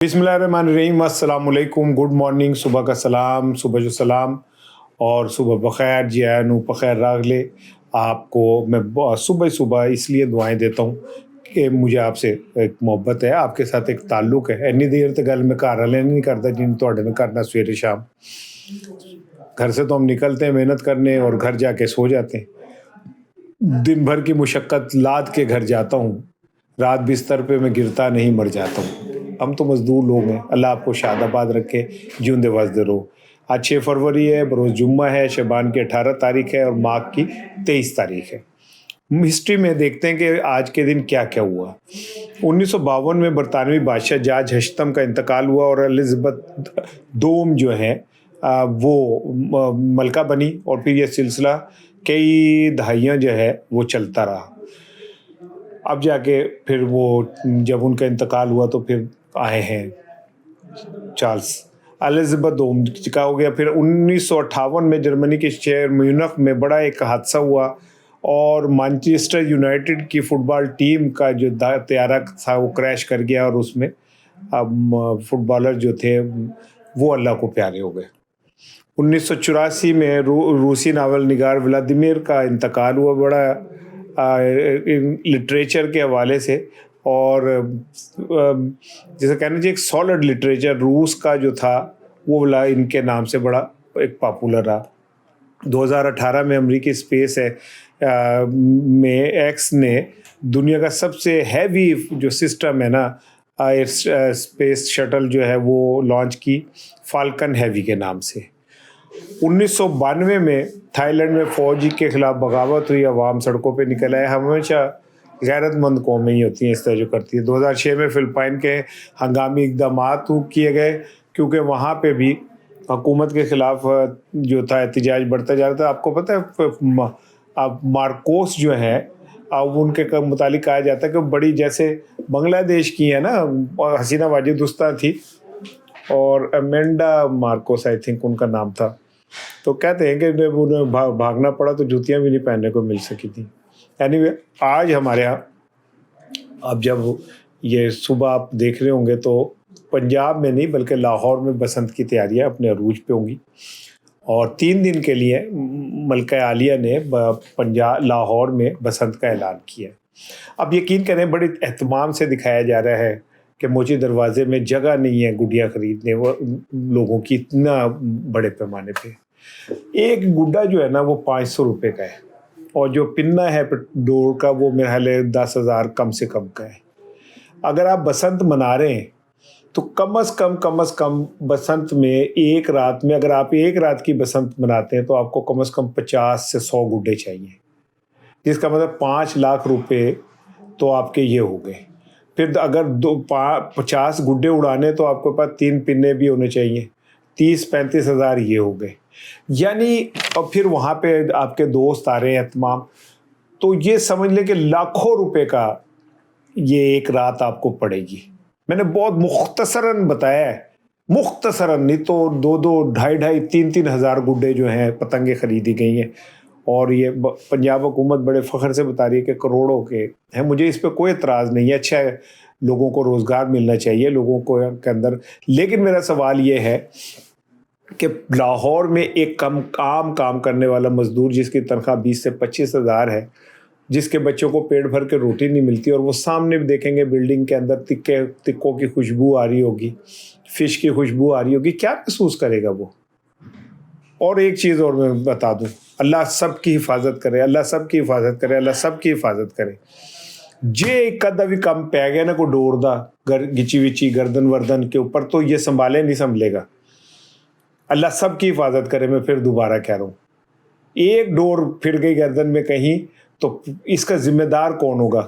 बिस्मिल्लाहिर्रहमानिर्रहीम, अस्सलाम वालेकुम, गुड मॉर्निंग, सुबह का सलाम, सुबह जो सलाम और सुबह बखैर जियानु बखैर रागले। आपको मैं सुबह सुबह इसलिए दुआएं देता हूँ कि मुझे आपसे एक मोहब्बत है, आपके साथ एक ताल्लुक है। इन्नी देर तक गल मैं घर वाले नहीं करता जिन थोड़े ने करना सवेरे शाम। घर से तो हम निकलते हैं मेहनत करने और घर जाके सो जाते हैं। दिन भर की मुशक्क़त लाद के घर जाता हूँ, रात बिस्तर पे मैं गिरता नहीं मर जाता हूँ। हम तो मज़दूर लोग हैं, अल्लाह आपको शादाबाद रखे, जिंदे वसदे रहो। आज 6 फरवरी है, बरोज़ जुम्मा है, शबान की 18 तारीख है और माह की 23 तारीख है। हिस्ट्री में देखते हैं कि आज के दिन क्या क्या हुआ। 1952 में बरतानवी बादशाह जॉर्ज हशतम का इंतकाल हुआ और एलिज़ाबेथ दोम जो है वो मलका बनी और फिर यह सिलसिला कई दहाइयाँ जो है वो चलता रहा। अब जाके फिर वो जब उनका इंतकाल हुआ तो फिर आए हैं चार्ल्स। एलिज़ाबेथ दोम का हो गया। फिर 1958 में जर्मनी के शहर म्यूनिख में बड़ा एक हादसा हुआ और मैनचेस्टर यूनाइटेड की फुटबॉल टीम का जो तैयारा था वो क्रैश कर गया और उसमें अब फुटबॉलर जो थे वो अल्लाह को प्यारे हो गए। 1984 में रूसी नावल निगार व्लादिमीर का इंतकाल हुआ, बड़ा लिटरेचर के हवाले से और जैसे कहना चाहिए एक सॉलिड लिटरेचर रूस का जो था वो वाला इनके नाम से बड़ा एक पॉपुलर रहा। 2018 में अमेरिकी स्पेस है में एक्स ने दुनिया का सबसे हैवी जो सिस्टम है ना स्पेस शटल जो है वो लॉन्च की, फाल्कन हैवी के नाम से। 1992 में थाईलैंड में फौज के खिलाफ बगावत हुई, अवाम सड़कों पे निकल आए। हमेशा गैरतमंद कौमें ही होती हैं इस तरह जो करती है। 2006 में फिलिपाइन के हंगामी इकदाम किए गए क्योंकि वहाँ पे भी हुकूमत के खिलाफ जो था एहतजाज बढ़ता जा रहा था। आपको पता है अब मार्कोस जो है अब उनके मुतालिक कहा जाता है कि बड़ी जैसे बांग्लादेश की है ना हसीना वाजिद उस्ता थी और अमेंडा मार्कोस आई थिंक उनका नाम था। तो कहते हैं कि जब उन्हें भागना पड़ा तो जूतियां भी नहीं पहनने को मिल सकी थी। एनीवे आज हमारे यहाँ अब जब ये सुबह आप देख रहे होंगे तो पंजाब में नहीं बल्कि लाहौर में बसंत की तैयारियां अपने अरूज पे होंगी और 3 दिन के लिए मलका आलिया ने पंजाब लाहौर में बसंत का ऐलान किया। अब यकीन करें बड़े एहतमाम से दिखाया जा रहा है कि मोची दरवाजे में जगह नहीं है गुड्डियाँ खरीदने वो लोगों की इतना बड़े पैमाने पे। एक गुड्डा जो है ना वो 500 रुपये का है और जो पिन्ना है डोर का वो मेरे ख्याल 10,000 कम से कम का है। अगर आप बसंत मना रहे हैं तो कम से कम बसंत में एक रात में अगर आप एक रात की बसंत मनाते हैं तो आपको कम से कम 50 से 100 गुड्डे चाहिए, जिसका मतलब 5 लाख रुपए तो आपके ये हो गए। फिर अगर 50 गुड्डे उड़ाने तो आपके पास 3 पिन्ने भी होने चाहिए, 30-35 हज़ार ये हो गए। यानी और फिर वहाँ पे आपके दोस्त आ रहे हैं तमाम, तो ये समझ लें कि लाखों रुपए का ये एक रात आपको पड़ेगी। मैंने बहुत मुख्तसरन बताया है, मुख्तसरन नहीं तो 2-2, 2.5-2, 3-3 हज़ार गुड्डे जो हैं पतंगे खरीदी गई हैं और ये पंजाब हुकूमत बड़े फ़ख्र से बता रही है कि करोड़ों के हैं। मुझे इस पर कोई एतराज़ नहीं है, अच्छा है, लोगों को रोज़गार मिलना चाहिए लोगों को के अंदर। लेकिन मेरा सवाल ये है कि लाहौर में एक काम करने वाला मज़दूर जिसकी तनख्वाह 20 से 25 हज़ार है, जिसके बच्चों को पेट भर के रोटी नहीं मिलती और वो सामने भी देखेंगे बिल्डिंग के अंदर तिक्कों की खुशबू आ रही होगी, फ़िश की खुशबू आ रही होगी, क्या महसूस करेगा वो? और एक चीज़ और मैं बता दूं, अल्लाह सब की हिफाजत करे, अल्लाह सब की हिफाजत करे, अल्लाह सब की हिफाजत करे। जे एक कदा भी कम पै गया ना को डोर दा गिची विची गर्दन वर्दन के ऊपर तो ये संभाले नहीं संभलेगा। अल्लाह सब की हिफाजत करे। मैं फिर दोबारा कह रहा हूँ, एक डोर फिर गई गर्दन में कहीं तो इसका जिम्मेदार कौन होगा?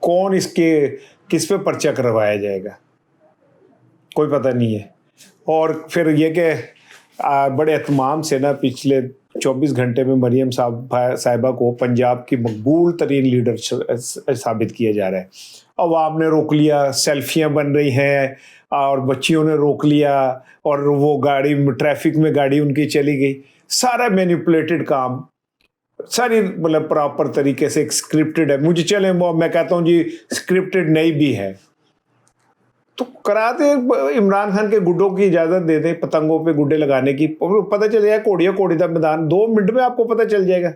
कौन इसके किस पे पर्चा करवाया जाएगा? कोई पता नहीं है। और फिर ये कि बड़े एहतमाम से ना पिछले 24 घंटे में मरियम साहिबा को पंजाब की मकबूल तरीन लीडर साबित किया जा रहा है। अवाम ने रोक लिया, सेल्फियाँ बन रही हैं और बच्चियों ने रोक लिया और वो गाड़ी ट्रैफिक में गाड़ी उनकी चली गई। सारा मैनिपुलेटेड काम, सारी मतलब प्रॉपर तरीके से स्क्रिप्टेड है। मुझे चले मैं कहता हूँ जी स्क्रिप्टेड नहीं भी है, تو कराते इमरान खान के गुड्डों की इजाज़त दे दें पतंगों पे गुड्डे लगाने की, पता चल जाएगा कोड़िया कोड़ी का मैदान 2 मिनट में आपको पता चल जाएगा।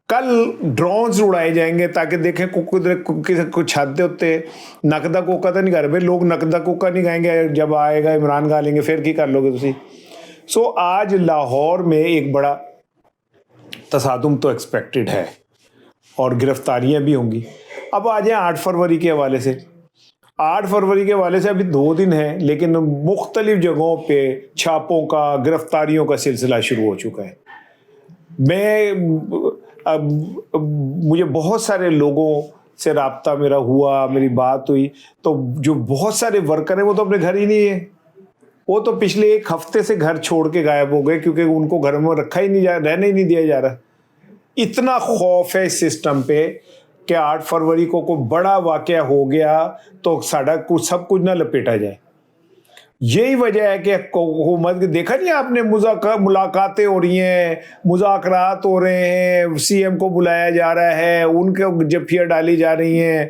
कल ड्रोन्स उड़ाए जाएंगे ताकि देखें कुछ छत उत्ते नकदा कोका तो नहीं कर रहे, लोग नकदा कोका नहीं गाएंगे जब आएगा इमरान खा लेंगे, फिर की कर लोगे तुसी। सो आज लाहौर में एक बड़ा तसादुम तो एक्सपेक्टेड है और गिरफ्तारियां भी होंगी। अब आ जाए 8 फरवरी के हवाले से। 8 फरवरी के हवाले से अभी 2 दिन हैं, लेकिन मुख्तलिफ जगहों पे छापों का, गिरफ्तारियों का सिलसिला शुरू हो चुका है। मुझे बहुत सारे लोगों से राब्ता मेरा हुआ, मेरी बात हुई, तो जो बहुत सारे वर्कर हैं वो तो अपने घर ही नहीं है, वो तो पिछले 1 हफ्ते से घर छोड़ के गायब हो गए क्योंकि उनको घर में रखा ही नहीं जा, रहने ही नहीं दिया जा रहा। इतना खौफ है इस सिस्टम पे कि 8 फरवरी को कोई बड़ा वाकया हो गया तो साड़ा कुछ सब कुछ ना लपेटा जाए। यही वजह है कि हुकूमत देखा नहीं आपने, मुलाकातें हो रही हैं, मुज़ाकरात हो रहे हैं, सीएम को बुलाया जा रहा है, उनके जफ्फियाँ डाली जा रही हैं।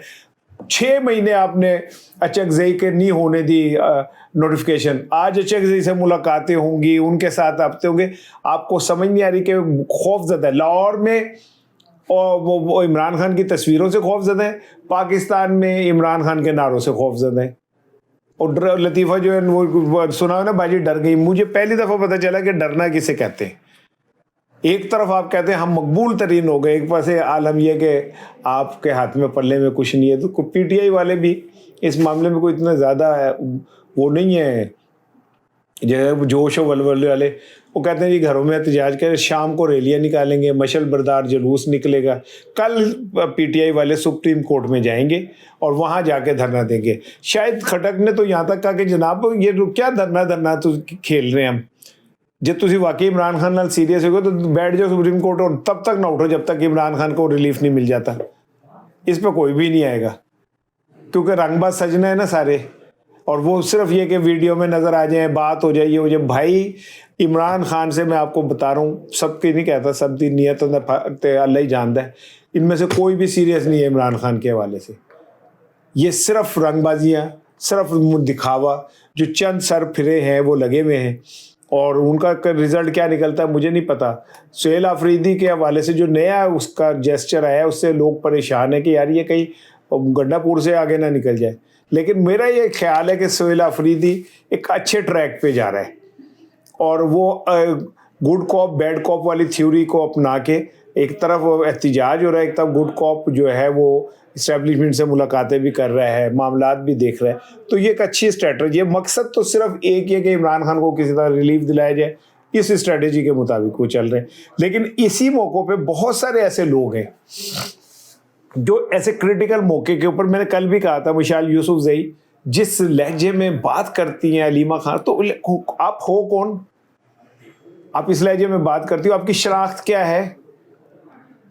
6 महीने आपने अचकज़ई के नहीं होने दी नोटिफिकेशन, आज अचकज़ई से मुलाकातें होंगी, उनके साथ हफ्ते होंगे। आपको समझ नहीं आ रही कि खौफ ज़्यादा है लाहौर में, और वो इमरान खान की तस्वीरों से खौफ ज़्यादा है, पाकिस्तान में इमरान खान के नारों से खौफ ज़्यादा है। और लतीफ़ा जो है वो सुना ना, बाजी डर गई। मुझे पहली दफ़ा पता चला कि डरना किसे कहते हैं। एक तरफ आप कहते हैं हम मकबूल तरीन हो गए, एक पास आलम यह कि आपके हाथ में पल्ले में कुछ नहीं है। तो पीटीआई वाले भी इस मामले में कोई इतना ज़्यादा वो नहीं है, जो जोश और वलवले वाले, वो कहते हैं जी घरों में एहतजाज करें, शाम को रैलियाँ निकालेंगे, मशल बरदार जुलूस निकलेगा। कल पीटीआई वाले सुप्रीम कोर्ट में जाएंगे और वहाँ जाके धरना देंगे। शायद खटक ने तो यहाँ तक कहा कि जनाब ये क्या धरना तो खेल रहे हैं हम, जब तुसी वाकई इमरान खान नाल सीरियस हो गए तो बैठ जाओ सुप्रीम कोर्ट और तब तक ना उठो जब तक इमरान खान को रिलीफ नहीं मिल जाता। इस पर कोई भी नहीं आएगा क्योंकि रंगबाज सजना है ना सारे, और वो सिर्फ ये कि वीडियो में नज़र आ जाए, बात हो जाए, ये हो जाए। भाई इमरान खान से मैं आपको बता रहा हूँ, सबकी नहीं कहता, सब की नीयत अल्लाह ही जानता है, इनमें से कोई भी सीरियस नहीं है इमरान खान के हवाले से। ये सिर्फ रंगबाजियाँ, सिर्फ दिखावा, जो चंद सर फिरे हैं वो लगे हुए हैं, और उनका रिजल्ट क्या निकलता है मुझे नहीं पता। सुहेल आफरीदी के हवाले से जो नया उसका जेस्चर आया उससे लोग परेशान हैं कि यार ये कहीं गंडापुर से आगे ना निकल जाए। लेकिन मेरा ये ख्याल है कि सुहेल आफरीदी एक अच्छे ट्रैक पे जा रहा है, और वो गुड कॉप बैड कॉप वाली थ्योरी को अपना के एक तरफ एहतिजाज हो रहा है, एक तरफ गुड कॉप जो है वो इस्टेब्लिशमेंट से मुलाकातें भी कर रहा है, मामलात भी देख रहा है। तो ये एक अच्छी स्ट्रेटजी है। मकसद तो सिर्फ एक ही है कि इमरान खान को किसी तरह रिलीफ दिलाया जाए, इस स्ट्रेटजी के मुताबिक वो चल रहे हैं। लेकिन इसी मौक़ों पे बहुत सारे ऐसे लोग हैं जो ऐसे क्रिटिकल मौके के ऊपर, मैंने कल भी कहा था, मिसाल यूसुफजई जिस लहजे में बात करती हैं अलीमा खान, तो आप हो कौन? आप इस लहजे में बात करती हो, आपकी शनाख्त क्या है?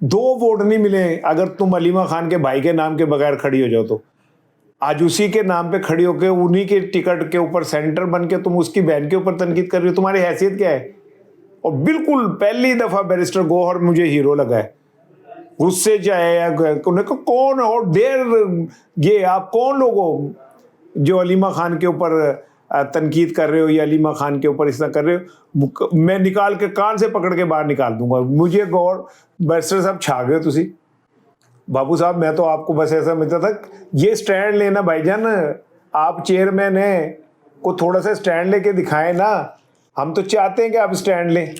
2 वोट नहीं मिले अगर तुम अलीमा खान के भाई के नाम के बगैर खड़ी हो जाओ, तो आज उसी के नाम पे खड़ी होकर उन्हीं के टिकट के ऊपर सेंटर बन के तुम उसकी बहन के ऊपर तनकीद कर रही हो, तुम्हारी हैसियत क्या है? और बिल्कुल पहली दफ़ा बैरिस्टर गौहर मुझे हीरो लगा है, गुस्से जाए कौन और देर, ये आप कौन लोग हो जो अलीमा खान के ऊपर तनकीद कर रहे हो या अलीमा खान के ऊपर इस तरह कर रहे हो? मैं निकाल के कान से पकड़ के बाहर निकाल दूंगा। मुझे गौर बैरिस्टर साहब छा गए तुसी बाबू साहब, मैं तो आपको बस ऐसा मिलता था ये स्टैंड लेना भाईजान, आप चेयरमैन हैं, को थोड़ा सा स्टैंड लेके दिखाएं ना, हम तो चाहते हैं कि आप स्टैंड लें,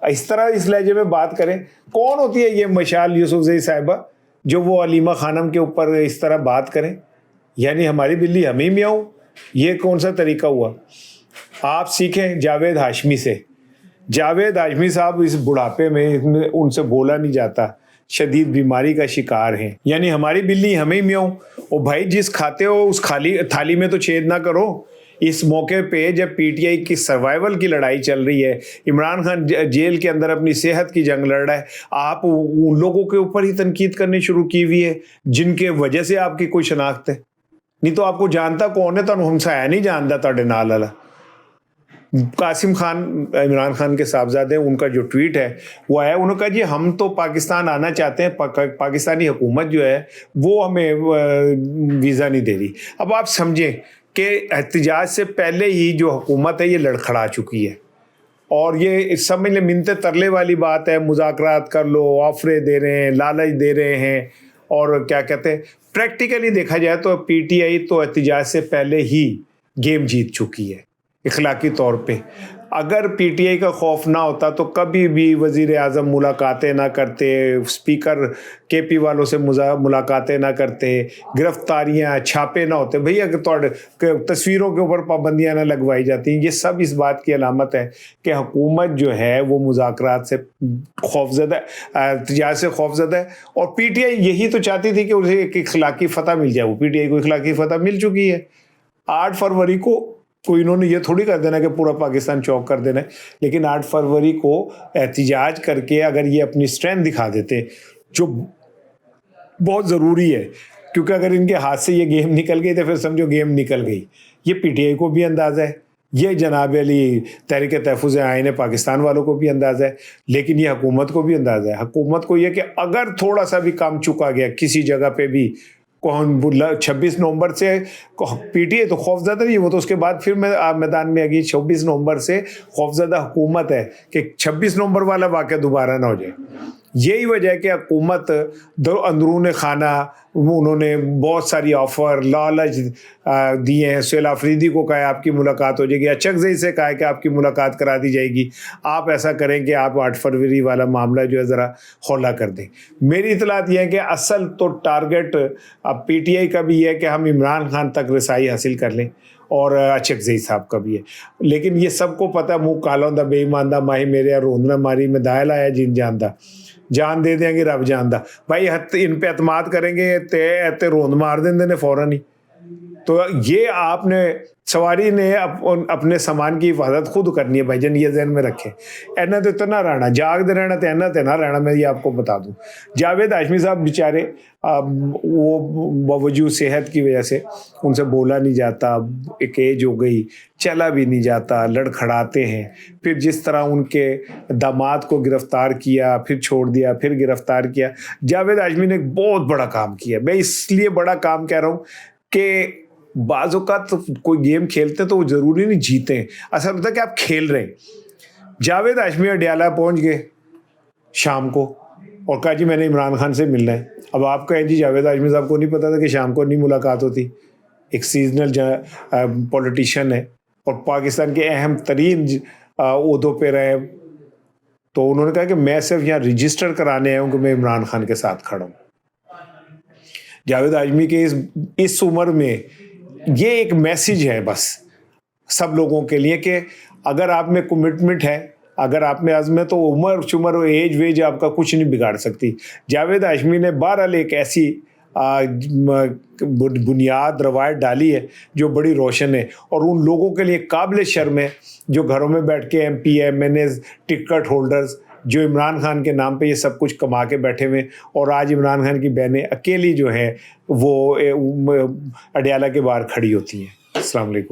इस तरह इस लहजे में बात करें। कौन होती है ये मिसाल यूसुफजई साहिबा जो वो अलीमा खानम के ऊपर इस तरह बात करें? यानी हमारी बिल्ली हम ही मियाऊं, ये कौन सा तरीका हुआ? आप सीखें जावेद हाशमी से। जावेद हाशमी साहब इस बुढ़ापे में उनसे बोला नहीं जाता, शदीद बीमारी का शिकार हैं। यानी हमारी बिल्ली हमें ही मियाऊं। ओ भाई, जिस खाते हो उस खाली थाली में तो छेद ना करो। इस मौके पे जब पीटीआई की सर्वाइवल की लड़ाई चल रही है, इमरान खान जेल के अंदर अपनी सेहत की जंग लड़ रहा है, आप उन लोगों के ऊपर ही तनकीद करनी शुरू की हुई है जिनके वजह से आपकी कोई शनाख्त है। नहीं तो आपको जानता कौन है? तो हमसाया नहीं जानता ताड़े नाल वाला। कासिम खान इमरान खान के साहबजादे, उनका जो ट्वीट है वो आया, उन्होंने कहा जी हम तो पाकिस्तान आना चाहते हैं, पाकिस्तानी हुकूमत जो है वो हमें वीज़ा नहीं दे रही। अब आप समझें کہ احتجاج سے پہلے ہی جو حکومت ہے یہ لڑکھڑا چکی ہے، اور یہ سمجھ لیں منتے ترلے والی بات ہے، مذاکرات کر لو، آفریں دے رہے ہیں، لالچ دے رہے ہیں، اور کیا کہتے ہیں پریکٹیکلی دیکھا جائے تو پی ٹی آئی تو احتجاج سے پہلے ہی گیم جیت چکی ہے اخلاقی طور پہ۔ اگر پی ٹی آئی کا خوف نہ ہوتا تو کبھی بھی وزیر اعظم ملاقاتیں نہ کرتے، اسپیکر کے پی والوں سے ملاقاتیں نہ کرتے، گرفتاریاں چھاپے نہ ہوتے۔ بھئی اگر تصویروں کے اوپر پابندیاں نہ لگوائی جاتی، یہ سب اس بات کی علامت ہے کہ حکومت جو ہے وہ مذاکرات سے خوفزدہ، احتجاج سے خوفزدہ ہے، اور پی ٹی آئی یہی تو چاہتی تھی کہ اسے ایک اخلاقی فتح مل جائے۔ وہ پی ٹی آئی کو اخلاقی فتح مل چکی ہے۔ 8 فروری کو کوئی انہوں نے یہ تھوڑی کر دینا کہ پورا پاکستان چوک کر دینا ہے، لیکن 8 فروری کو احتجاج کر کے اگر یہ اپنی اسٹرینتھ دکھا دیتے، جو بہت ضروری ہے، کیونکہ اگر ان کے ہاتھ سے یہ گیم نکل گئی تو پھر سمجھو گیم نکل گئی۔ یہ پی ٹی آئی کو بھی اندازہ ہے، یہ جناب علی تحریک تحفظ آئین پاکستان والوں کو بھی اندازہ ہے، لیکن یہ حکومت کو بھی اندازہ ہے۔ حکومت کو یہ کہ اگر تھوڑا سا بھی کام چکا گیا کسی جگہ پہ بھی، 26 نومبر سے پی ٹی آئی تو خوفزدہ نہیں، وہ تو اس کے بعد پھر میدان میں آ گئی۔ 26 نومبر سے خوفزدہ حکومت ہے کہ 26 نومبر والا واقعہ دوبارہ نہ ہو جائے۔ یہی وجہ ہے کہ حکومت اندرون خانہ انہوں نے بہت ساری آفر لالچ دیے ہیں۔ سہیل آفریدی کو کہا ہے آپ کی ملاقات ہو جائے گی، اچکزئی سے کہا ہے کہ آپ کی ملاقات کرا دی جائے گی، آپ ایسا کریں کہ آپ 8 فروری والا معاملہ جو ہے ذرا کھولا کر دیں۔ میری اطلاعات یہ ہے کہ اصل تو ٹارگٹ اب پی ٹی آئی کا بھی ہے کہ ہم عمران خان تک رسائی حاصل کر لیں، اور اچکزئی صاحب کا بھی ہے، لیکن یہ سب کو پتہ منہ کالا ہوندا بے ایماندہ ماہی میرے روندنا ماری میں دائل آیا جن جاندہ، جان دے دیں گے رب جاندہ۔ بھائی ان پہ اعتماد کریں گے تے روند مار دیں نے فوراً ہی۔ تو یہ آپ نے سواری نے اپنے سامان کی حفاظت خود کرنی ہے بھائی جان، یہ ذہن میں رکھیں۔ اینا تو اتنا رہنا جاگ دے رہنا تے اینا تے نہ رہنا، میں یہ آپ کو بتا دوں۔ جاوید ہاشمی صاحب بیچارے وہ باوجود صحت کی وجہ سے ان سے بولا نہیں جاتا، ایک ایج ہو گئی، چلا بھی نہیں جاتا، لڑکھڑاتے ہیں۔ پھر جس طرح ان کے داماد کو گرفتار کیا، پھر چھوڑ دیا، پھر گرفتار کیا۔ جاوید ہاشمی نے ایک بہت بڑا کام کیا۔ میں اس لیے بڑا کام کہہ رہا ہوں کہ بعض اوقات کوئی گیم کھیلتے تو وہ ضروری نہیں جیتے، ایسا ہوتا ہے کہ آپ کھیل رہے ہیں۔ جاوید ہاشمی اڈیالہ پہنچ گئے شام کو اور کہا جی میں نے عمران خان سے ملنا ہے۔ اب آپ کہیں جی جاوید ہاشمی صاحب کو نہیں پتا تھا کہ شام کو نہیں ملاقات ہوتی، ایک سیزنل پولیٹیشین ہے اور پاکستان کے اہم ترین عہدوں پہ رہے، تو انہوں نے کہا کہ میں صرف یہاں رجسٹر کرانے آیا ہوں کہ میں عمران خان کے ساتھ کھڑا ہوں۔ جاوید ہاشمی کے اس عمر میں یہ ایک میسیج ہے بس سب لوگوں کے لیے کہ اگر آپ میں کمٹمنٹ ہے، اگر آپ میں عزم ہے، تو عمر شمر و ایج ویج آپ کا کچھ نہیں بگاڑ سکتی۔ جاوید ہاشمی نے بہرحال ایک ایسی بنیاد روایت ڈالی ہے جو بڑی روشن ہے، اور ان لوگوں کے لیے قابل شرم ہے جو گھروں میں بیٹھ کے M P M N A's ticket holders جو عمران خان کے نام پہ یہ سب کچھ کما کے بیٹھے ہوئے، اور آج عمران خان کی بہنیں اکیلی جو ہیں وہ اڈیالہ کے باہر کھڑی ہوتی ہیں۔ السلام علیکم۔